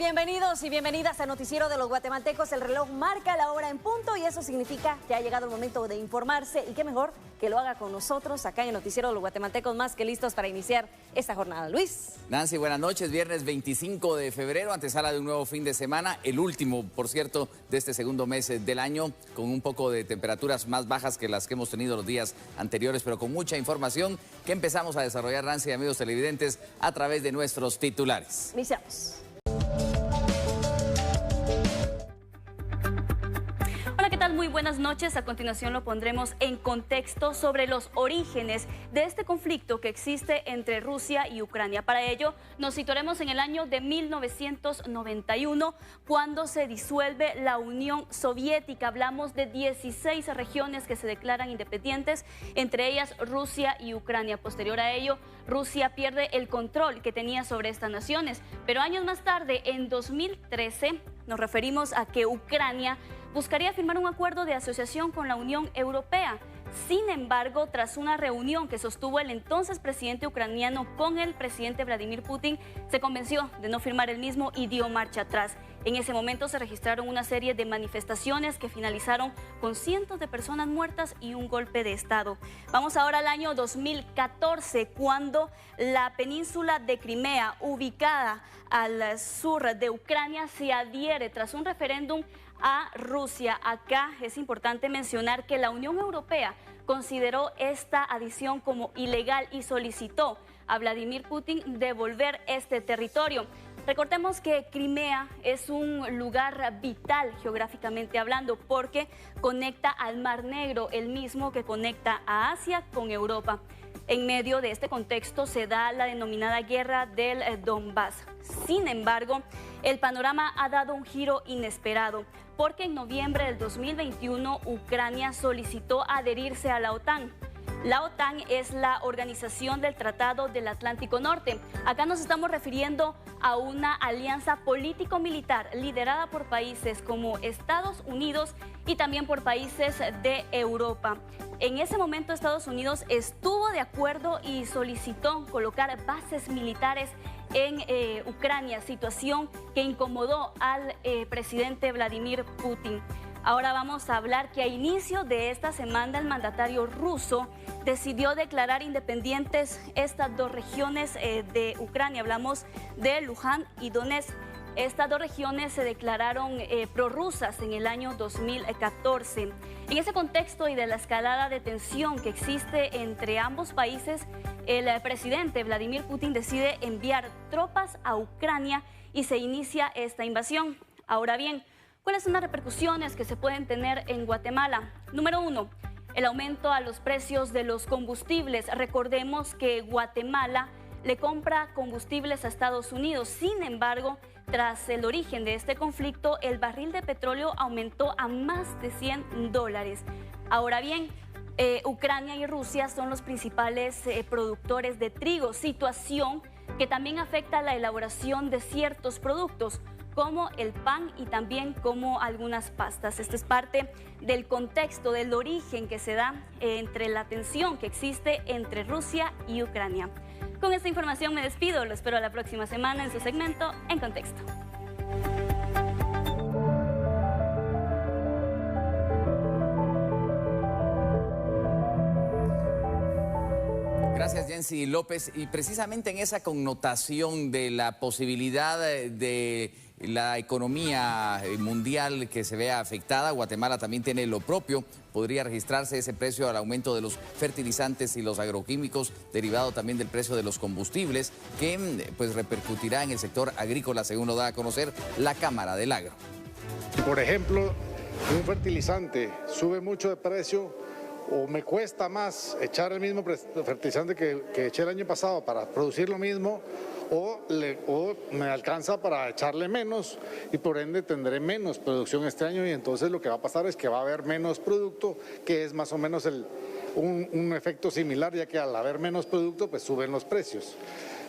Bienvenidos y bienvenidas a Noticiero de los Guatemaltecos. El reloj marca la hora en punto y eso significa que ha llegado el momento de informarse y qué mejor que lo haga con nosotros acá en el Noticiero de los Guatemaltecos, más que listos para iniciar esta jornada. Luis. Nancy, buenas noches. Viernes 25 de febrero, antesala de un nuevo fin de semana, el último, por cierto, de este segundo mes del año, con un poco de temperaturas más bajas que las que hemos tenido los días anteriores, pero con mucha información que empezamos a desarrollar, Nancy, amigos televidentes, a través de nuestros titulares. Iniciamos. Muy buenas noches. A continuación lo pondremos en contexto sobre los orígenes de este conflicto que existe entre Rusia y Ucrania. Para ello nos situaremos en el año de 1991, cuando se disuelve la Unión Soviética. Hablamos de 16 regiones que se declaran independientes, entre ellas Rusia y Ucrania. Posterior a ello, Rusia pierde el control que tenía sobre estas naciones. Pero años más tarde, en 2013, nos referimos a que Ucrania buscaría firmar un acuerdo de asociación con la Unión Europea. Sin embargo, tras una reunión que sostuvo el entonces presidente ucraniano con el presidente Vladimir Putin, se convenció de no firmar el mismo y dio marcha atrás. En ese momento se registraron una serie de manifestaciones que finalizaron con cientos de personas muertas y un golpe de Estado. Vamos ahora al año 2014, cuando la península de Crimea, ubicada al sur de Ucrania, se adhiere tras un referéndum a Rusia. Acá es importante mencionar que la Unión Europea consideró esta adición como ilegal y solicitó a Vladimir Putin devolver este territorio. Recordemos que Crimea es un lugar vital geográficamente hablando porque conecta al Mar Negro, el mismo que conecta a Asia con Europa. En medio de este contexto se da la denominada Guerra del Donbass. Sin embargo, el panorama ha dado un giro inesperado, porque en noviembre del 2021 Ucrania solicitó adherirse a la OTAN. La OTAN es la Organización del Tratado del Atlántico Norte. Acá nos estamos refiriendo a una alianza político-militar liderada por países como Estados Unidos y también por países de Europa. En ese momento Estados Unidos estuvo de acuerdo y solicitó colocar bases militares en Ucrania, situación que incomodó al presidente Vladimir Putin. Ahora vamos a hablar que a inicio de esta semana el mandatario ruso decidió declarar independientes estas dos regiones de Ucrania. Hablamos de Luján y Donetsk. Estas dos regiones se declararon prorrusas en el año 2014. En ese contexto y de la escalada de tensión que existe entre ambos países, el presidente Vladimir Putin decide enviar tropas a Ucrania y se inicia esta invasión. Ahora bien, ¿cuáles son las repercusiones que se pueden tener en Guatemala? Número 1, el aumento a los precios de los combustibles. Recordemos que Guatemala le compra combustibles a Estados Unidos. Sin embargo, tras el origen de este conflicto, el barril de petróleo aumentó a más de $100. Ahora bien, Ucrania y Rusia son los principales productores de trigo, situación que también afecta a la elaboración de ciertos productos, como el pan y también como algunas pastas. Esto es parte del contexto, del origen que se da entre la tensión que existe entre Rusia y Ucrania. Con esta información me despido, lo espero la próxima semana en su segmento En Contexto. Gracias, Jensi López. Y precisamente en esa connotación de la posibilidad de la economía mundial que se vea afectada, Guatemala también tiene lo propio. Podría registrarse ese precio al aumento de los fertilizantes y los agroquímicos, derivado también del precio de los combustibles, que pues repercutirá en el sector agrícola, según lo da a conocer la Cámara del Agro. Por ejemplo, un fertilizante sube mucho de precio, o me cuesta más echar el mismo fertilizante que eché el año pasado para producir lo mismo, o me alcanza para echarle menos y por ende tendré menos producción este año, y entonces lo que va a pasar es que va a haber menos producto, que es más o menos un efecto similar, ya que al haber menos producto pues suben los precios.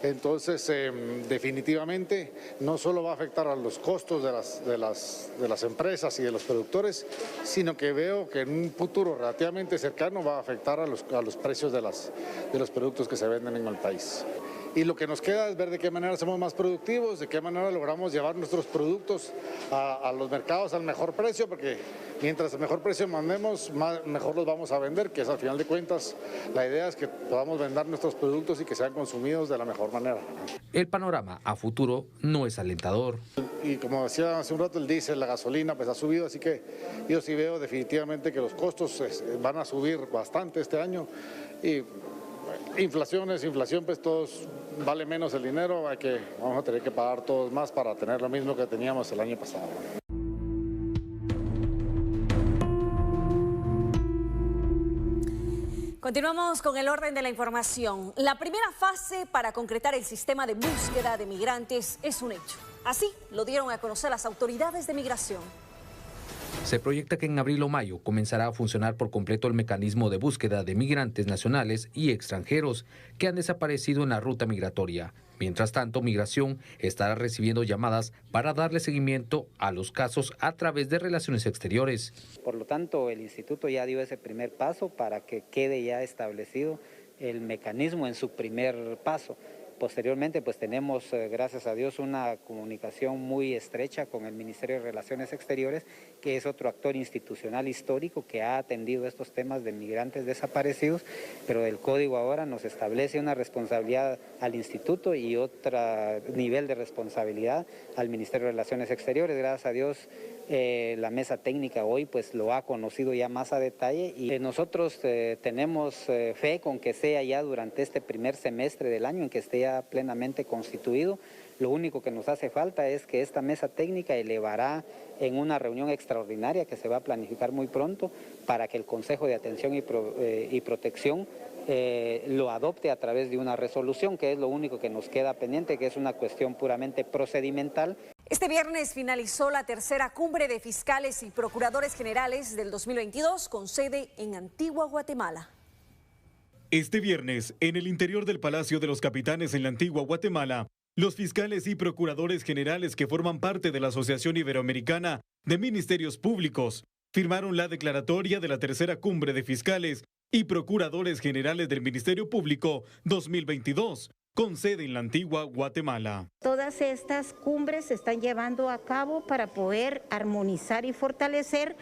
Entonces, definitivamente no solo va a afectar a los costos de las empresas y de los productores, sino que veo que en un futuro relativamente cercano va a afectar a los precios de los productos que se venden en el país. y lo que nos queda es ver de qué manera somos más productivos, de qué manera logramos llevar nuestros productos a los mercados al mejor precio, porque mientras mejor precio mandemos, mejor los vamos a vender, que es al final de cuentas la idea es que podamos vender nuestros productos y que sean consumidos de la mejor manera. El panorama a futuro no es alentador. Y como decía hace un rato el diésel, la gasolina pues ha subido, así que yo sí veo definitivamente que los costos van a subir bastante este año y inflación es inflación, pues todos vale menos el dinero, vamos a tener que pagar todos más para tener lo mismo que teníamos el año pasado. Continuamos con el orden de la información. La primera fase para concretar el sistema de búsqueda de migrantes es un hecho. Así lo dieron a conocer las autoridades de migración. Se proyecta que en abril o mayo comenzará a funcionar por completo el mecanismo de búsqueda de migrantes nacionales y extranjeros que han desaparecido en la ruta migratoria. Mientras tanto, Migración estará recibiendo llamadas para darle seguimiento a los casos a través de Relaciones Exteriores. Por lo tanto, el instituto ya dio ese primer paso para que quede ya establecido el mecanismo en su primer paso. Posteriormente, pues tenemos, gracias a Dios, una comunicación muy estrecha con el Ministerio de Relaciones Exteriores, que es otro actor institucional histórico que ha atendido estos temas de migrantes desaparecidos, pero el Código ahora nos establece una responsabilidad al instituto y otro nivel de responsabilidad al Ministerio de Relaciones Exteriores. Gracias a Dios, la mesa técnica hoy pues lo ha conocido ya más a detalle y nosotros tenemos fe con que sea ya durante este primer semestre del año en que esté ya plenamente constituido. Lo único que nos hace falta es que esta mesa técnica elevará en una reunión extraordinaria que se va a planificar muy pronto para que el Consejo de Atención y Protección lo adopte a través de una resolución, que es lo único que nos queda pendiente, que es una cuestión puramente procedimental. Este viernes finalizó la tercera cumbre de fiscales y procuradores generales del 2022 con sede en Antigua Guatemala. Este viernes, en el interior del Palacio de los Capitanes en la Antigua Guatemala, los fiscales y procuradores generales que forman parte de la Asociación Iberoamericana de Ministerios Públicos firmaron la declaratoria de la tercera cumbre de fiscales y procuradores generales del Ministerio Público 2022, con sede en la Antigua Guatemala. Todas estas cumbres se están llevando a cabo para poder armonizar y fortalecer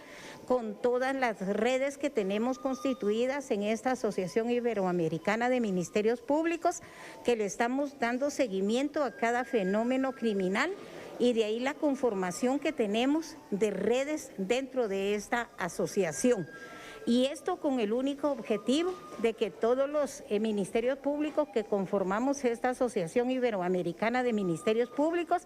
con todas las redes que tenemos constituidas en esta Asociación Iberoamericana de Ministerios Públicos, que le estamos dando seguimiento a cada fenómeno criminal y de ahí la conformación que tenemos de redes dentro de esta asociación. Y esto con el único objetivo de que todos los ministerios públicos que conformamos esta Asociación Iberoamericana de Ministerios Públicos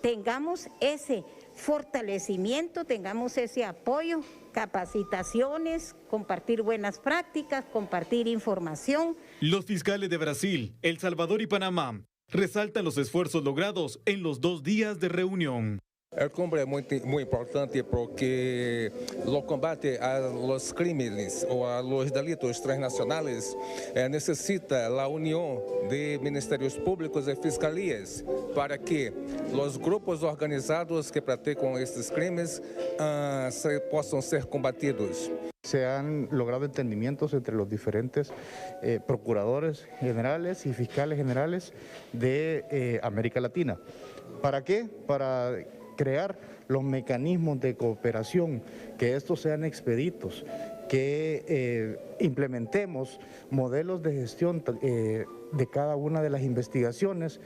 tengamos ese fortalecimiento, tengamos ese apoyo, capacitaciones, compartir buenas prácticas, compartir información. Los fiscales de Brasil, El Salvador y Panamá resaltan los esfuerzos logrados en los 2 días de reunión. El cumbre es muy importante porque el combate a los crímenes o a los delitos transnacionales necesita la unión de ministerios públicos y fiscalías para que los grupos organizados que practican estos crímenes puedan ser combatidos. Se han logrado entendimientos entre los diferentes procuradores generales y fiscales generales de América Latina. ¿Para qué? Para crear los mecanismos de cooperación, que estos sean expeditos, que implementemos modelos de gestión de cada una de las investigaciones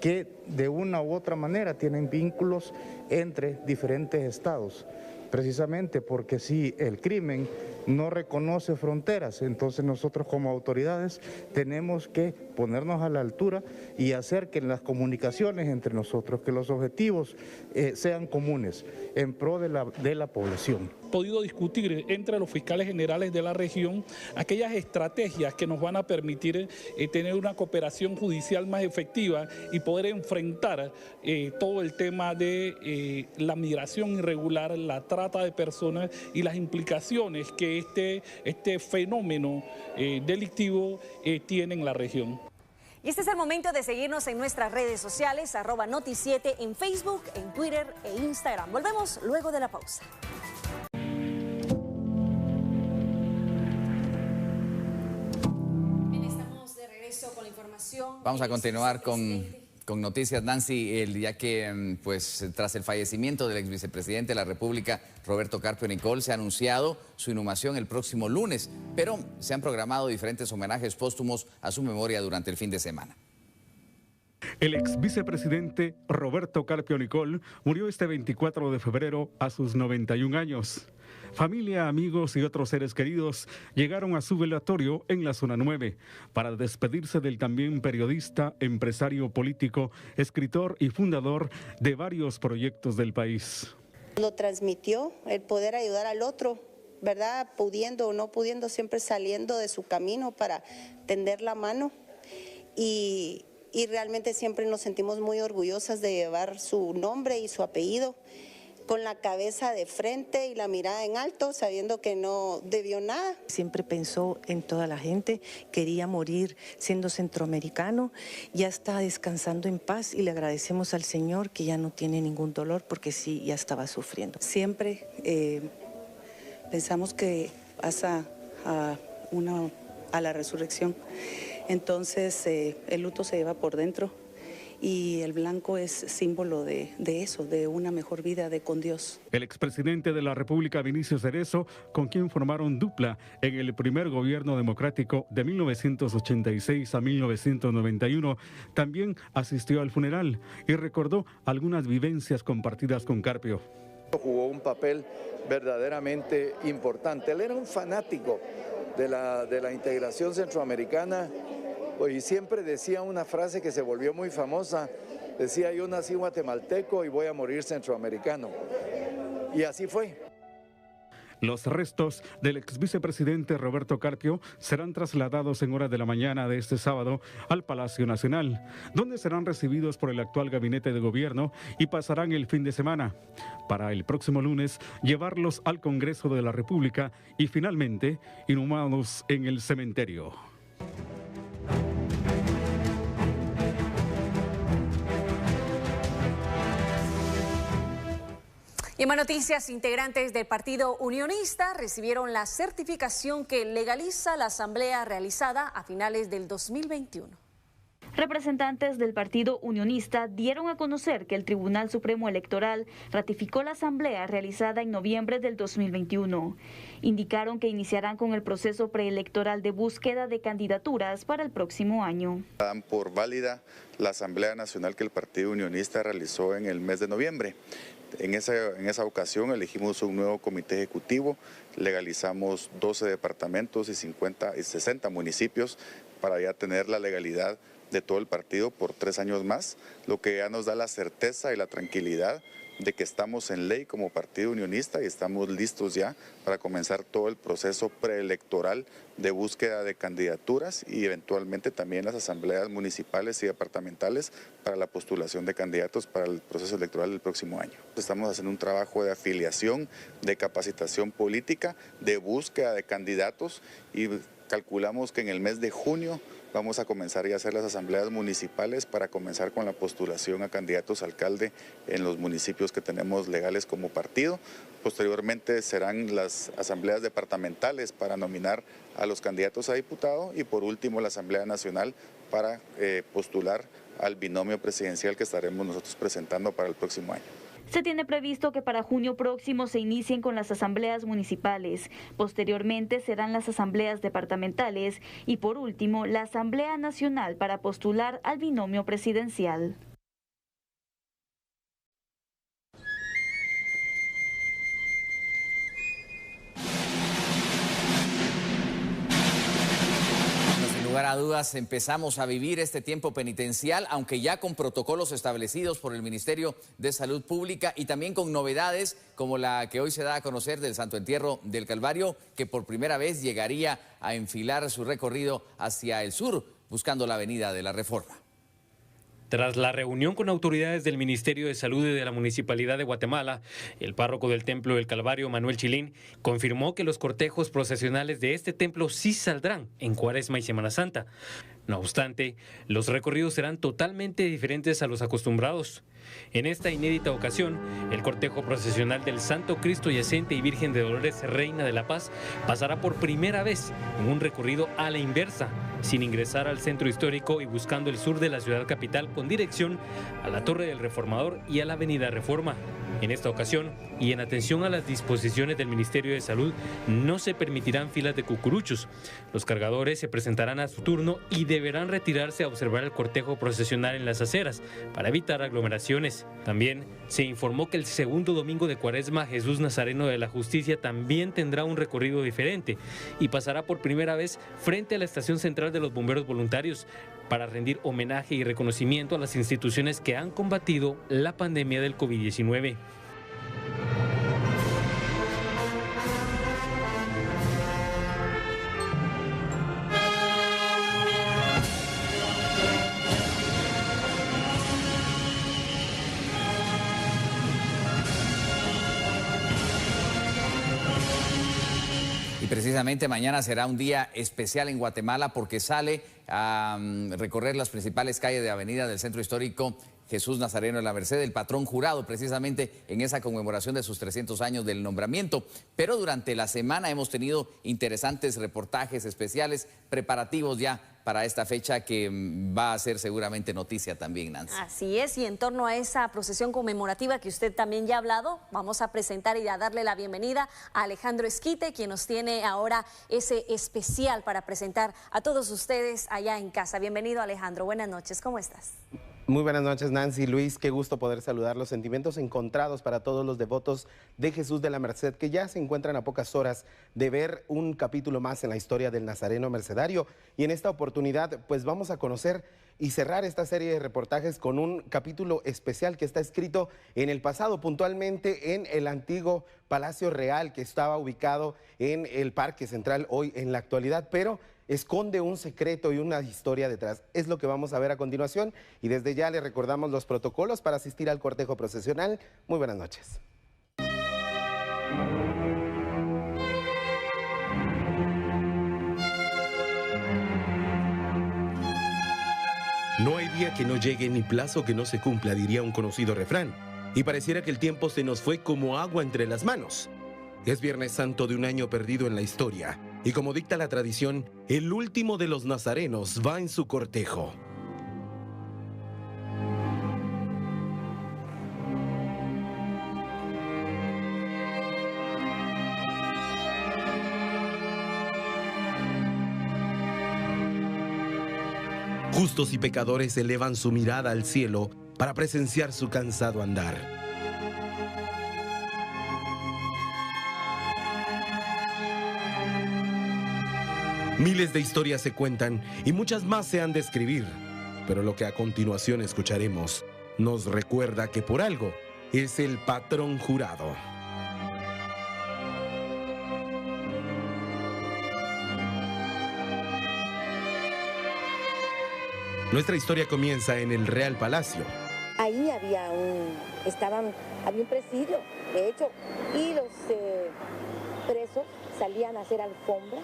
que de una u otra manera tienen vínculos entre diferentes estados. Precisamente porque si el crimen no reconoce fronteras, entonces nosotros como autoridades tenemos que ponernos a la altura y hacer que las comunicaciones entre nosotros, que los objetivos sean comunes en pro de la población. Podido discutir entre los fiscales generales de la región aquellas estrategias que nos van a permitir tener una cooperación judicial más efectiva y poder enfrentar todo el tema de la migración irregular, la trata de personas y las implicaciones que este fenómeno delictivo tiene en la región. Y este es el momento de seguirnos en nuestras redes sociales, @Noti7 en Facebook, en Twitter e Instagram. Volvemos luego de la pausa. Bien, estamos de regreso con la información. Vamos a continuar con noticias, Nancy, ya que pues tras el fallecimiento del ex vicepresidente de la República, Roberto Carpio Nicol, se ha anunciado su inhumación el próximo lunes, pero se han programado diferentes homenajes póstumos a su memoria durante el fin de semana. El ex vicepresidente Roberto Carpio Nicol murió este 24 de febrero a sus 91 años. Familia, amigos y otros seres queridos llegaron a su velatorio en la Zona 9 para despedirse del también periodista, empresario político, escritor y fundador de varios proyectos del país. Lo transmitió el poder ayudar al otro, ¿verdad? Pudiendo o no pudiendo, siempre saliendo de su camino para tender la mano y realmente siempre nos sentimos muy orgullosas de llevar su nombre y su apellido con la cabeza de frente y la mirada en alto, sabiendo que no debió nada. Siempre pensó en toda la gente, quería morir siendo centroamericano, ya está descansando en paz y le agradecemos al Señor que ya no tiene ningún dolor porque sí, ya estaba sufriendo. Siempre pensamos que pasa a la resurrección. Entonces el luto se lleva por dentro y el blanco es símbolo de eso, de una mejor vida con Dios. El expresidente de la República, Vinicio Cerezo, con quien formaron dupla en el primer gobierno democrático de 1986 a 1991, también asistió al funeral y recordó algunas vivencias compartidas con Carpio. Jugó un papel verdaderamente importante. Él era un fanático de la integración centroamericana y siempre decía una frase que se volvió muy famosa. Decía: yo nací guatemalteco y voy a morir centroamericano. Y así fue. Los restos del ex vicepresidente Roberto Carpio serán trasladados en horas de la mañana de este sábado al Palacio Nacional, donde serán recibidos por el actual gabinete de gobierno y pasarán el fin de semana, para el próximo lunes llevarlos al Congreso de la República y finalmente inhumados en el cementerio. Y en más noticias, integrantes del Partido Unionista recibieron la certificación que legaliza la asamblea realizada a finales del 2021. Representantes del Partido Unionista dieron a conocer que el Tribunal Supremo Electoral ratificó la asamblea realizada en noviembre del 2021. Indicaron que iniciarán con el proceso preelectoral de búsqueda de candidaturas para el próximo año. Dan por válida la Asamblea Nacional que el Partido Unionista realizó en el mes de noviembre. En esa ocasión elegimos un nuevo comité ejecutivo, legalizamos 12 departamentos y 60 municipios para ya tener la legalidad de todo el partido por 3 años más, lo que ya nos da la certeza y la tranquilidad de que estamos en ley como Partido Unionista y estamos listos ya para comenzar todo el proceso preelectoral de búsqueda de candidaturas y eventualmente también las asambleas municipales y departamentales para la postulación de candidatos para el proceso electoral del próximo año. Estamos haciendo un trabajo de afiliación, de capacitación política, de búsqueda de candidatos y calculamos que en el mes de junio vamos a comenzar ya a hacer las asambleas municipales para comenzar con la postulación a candidatos a alcalde en los municipios que tenemos legales como partido. Posteriormente serán las asambleas departamentales para nominar a los candidatos a diputado y por último la Asamblea Nacional para postular al binomio presidencial que estaremos nosotros presentando para el próximo año. Se tiene previsto que para junio próximo se inicien con las asambleas municipales. Posteriormente serán las asambleas departamentales y por último la Asamblea Nacional para postular al binomio presidencial. Sin lugar a dudas, empezamos a vivir este tiempo penitencial, aunque ya con protocolos establecidos por el Ministerio de Salud Pública y también con novedades como la que hoy se da a conocer del Santo Entierro del Calvario, que por primera vez llegaría a enfilar su recorrido hacia el sur, buscando la avenida de la Reforma. Tras la reunión con autoridades del Ministerio de Salud y de la Municipalidad de Guatemala, el párroco del Templo del Calvario, Manuel Chilín, confirmó que los cortejos procesionales de este templo sí saldrán en Cuaresma y Semana Santa. No obstante, los recorridos serán totalmente diferentes a los acostumbrados. En esta inédita ocasión, el cortejo procesional del Santo Cristo Yacente y Virgen de Dolores Reina de la Paz pasará por primera vez en un recorrido a la inversa, sin ingresar al centro histórico y buscando el sur de la ciudad capital con dirección a la Torre del Reformador y a la Avenida Reforma. En esta ocasión, y en atención a las disposiciones del Ministerio de Salud, no se permitirán filas de cucuruchos. Los cargadores se presentarán a su turno y deberán retirarse a observar el cortejo procesional en las aceras para evitar aglomeraciones. También se informó que el segundo domingo de Cuaresma, Jesús Nazareno de la Justicia también tendrá un recorrido diferente y pasará por primera vez frente a la estación central de los bomberos voluntarios para rendir homenaje y reconocimiento a las instituciones que han combatido la pandemia del COVID-19. Precisamente mañana será un día especial en Guatemala porque sale a recorrer las principales calles de avenida del centro histórico Jesús Nazareno de la Merced, el patrón jurado, precisamente en esa conmemoración de sus 300 años del nombramiento. Pero durante la semana hemos tenido interesantes reportajes especiales, preparativos ya para esta fecha que va a ser seguramente noticia también, Nancy. Así es, y en torno a esa procesión conmemorativa que usted también ya ha hablado, vamos a presentar y a darle la bienvenida a Alejandro Esquite, quien nos tiene ahora ese especial para presentar a todos ustedes allá en casa. Bienvenido, Alejandro, buenas noches, ¿cómo estás? Muy buenas noches, Nancy, Luis, qué gusto poder saludar. Los sentimientos encontrados para todos los devotos de Jesús de la Merced que ya se encuentran a pocas horas de ver un capítulo más en la historia del Nazareno Mercedario. Y en esta oportunidad pues vamos a conocer y cerrar esta serie de reportajes con un capítulo especial que está escrito en el pasado, puntualmente en el antiguo Palacio Real que estaba ubicado en el Parque Central hoy en la actualidad, pero esconde un secreto y una historia detrás. Es lo que vamos a ver a continuación y desde ya le recordamos los protocolos para asistir al cortejo procesional. Muy buenas noches. No hay día que no llegue ni plazo que no se cumpla, diría un conocido refrán. Y pareciera que el tiempo se nos fue como agua entre las manos. Es Viernes Santo de un año perdido en la historia. Y como dicta la tradición, el último de los nazarenos va en su cortejo. Justos y pecadores elevan su mirada al cielo para presenciar su cansado andar. Miles de historias se cuentan y muchas más se han de escribir, pero lo que a continuación escucharemos nos recuerda que por algo es el patrón jurado. Nuestra historia comienza en el Real Palacio. Ahí había un presidio, de hecho, y los presos salían a hacer alfombra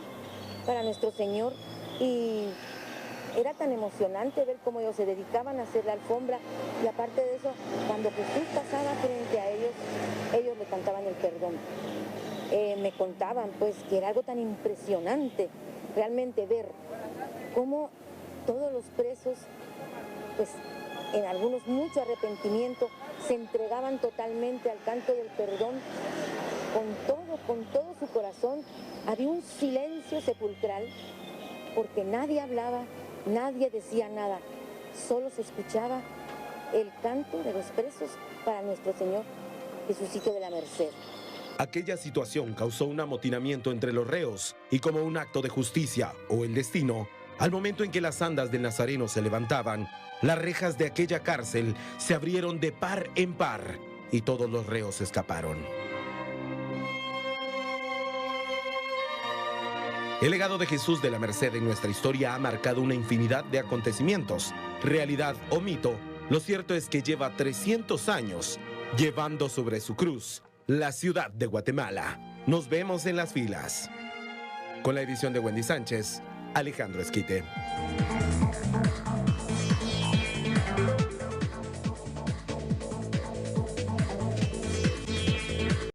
para nuestro Señor y era tan emocionante ver cómo ellos se dedicaban a hacer la alfombra y aparte de eso, cuando Jesús pasaba frente a ellos le cantaban el perdón. Me contaban pues que era algo tan impresionante realmente ver cómo todos los presos, pues en algunos mucho arrepentimiento, se entregaban totalmente al canto del perdón con todo su corazón. Había un silencio sepulcral porque nadie hablaba, nadie decía nada, solo se escuchaba el canto de los presos para nuestro Señor Jesucito de la Merced. Aquella situación causó un amotinamiento entre los reos y como un acto de justicia o el destino, al momento en que las andas del Nazareno se levantaban, las rejas de aquella cárcel se abrieron de par en par y todos los reos escaparon. El legado de Jesús de la Merced en nuestra historia ha marcado una infinidad de acontecimientos. Realidad o mito, lo cierto es que lleva 300 años llevando sobre su cruz la ciudad de Guatemala. Nos vemos en las filas. Con la edición de Wendy Sánchez, Alejandro Esquite.